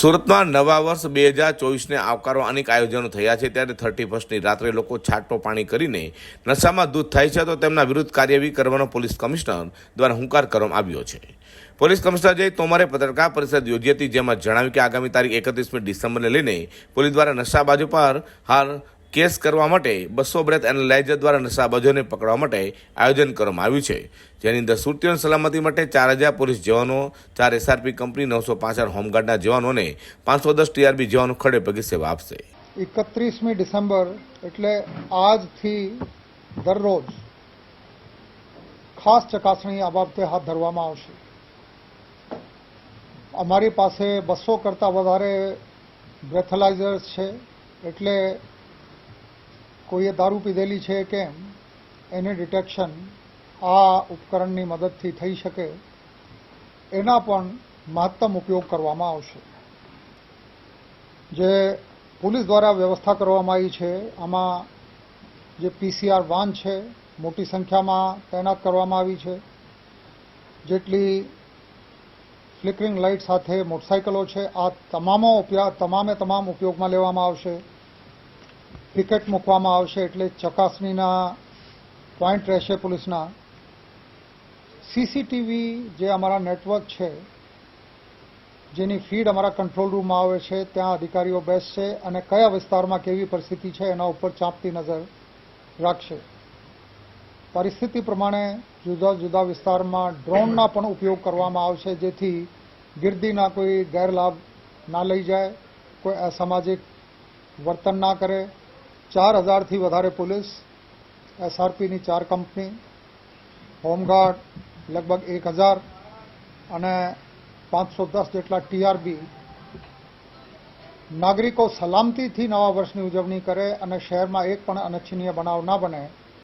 સુરતમાં નવા વર્ષ 2024ને આવકારવા અનેક આયોજનો થયા છે, ત્યારે 31ની રાત્રે લોકો છાંટો પાણી કરીને નશામાં ધૂત થાય છે તો તેમના વિરુદ્ધ કાર્યવાહી કરવાનો પોલીસ કમિશનર દ્વારા હુંકાર કરવામાં આવ્યો છે। પોલીસ કમિશનર જય તોમરે પત્રકાર પરિષદ યોજી હતી, જેમાં જણાવ્યું કે આગામી તારીખ 31મી ડિસેમ્બરને લઈને પોલીસ દ્વારા નશાબાજો પર હાલ કેસ કરવા માટે 200 બ્રેથ એનાલાઇઝર દ્વારા નશાબાજોને પકડવા માટે આયોજન કરવામાં આવ્યું છે, જેની અંદર સુરતીઓની સલામતી માટે 4000 પોલીસ જવાનો, 4 SRP કંપની, 965 હોમગાર્ડના જવાનો અને 510 TRB જવાનો ખડે પગે સેવા આપશે। 31મી ડિસેમ્બર એટલે આજથી દરરોજ ખાસ ચકાસણી આ બાબતે હાથ ધરવામાં આવશે। અમારી પાસે 200 કરતાં વધારે બ્રેથલાઇઝર્સ છે, એટલે કોઈએ દારૂ પીધેલી છે કેમ એની ડિટેક્શન આ ઉપકરણની મદદથી થઈ શકે, એના પણ મહત્તમ ઉપયોગ કરવામાં આવશે। જે પોલીસ દ્વારા વ્યવસ્થા કરવામાં આવી છે, આમાં જે PCR વાન છે મોટી સંખ્યામાં તૈનાત કરવામાં આવી છે, જેટલી ફ્લિકરિંગ લાઇટ સાથે મોટરસાઇકલો છે આ તમામ ઉપયોગમાં લેવામાં આવશે। પિકેટ મૂકવામાં આવશે, એટલે ચકાસણીના પોઈન્ટ રહેશે પોલીસના। CCTV જે અમારા નેટવર્ક છે, જેની ફીડ અમારા કંટ્રોલ રૂમમાં આવે છે, ત્યાં અધિકારીઓ બેસશે અને કયા વિસ્તારમાં કેવી પરિસ્થિતિ છે એના ઉપર ચાંપતી નજર રાખશે। પરિસ્થિતિ પ્રમાણે જુદા જુદા વિસ્તારમાં ડ્રોનના પણ ઉપયોગ કરવામાં આવશે, જેથી ગીર્દીના કોઈ ગેરલાભ ના લઈ જાય, કોઈ અસામાજિક વર્તન ના કરે। 4000થી વધારે પોલીસ, SRPની 4 કંપની, હોમગાર્ડ લગભગ 1000 અને 510 જેટલા TRB નાગરિકો સલામતીથી નવા વર્ષની ઉજવણી કરે અને શહેરમાં એક પણ અનિચ્છનીય બનાવ ના બને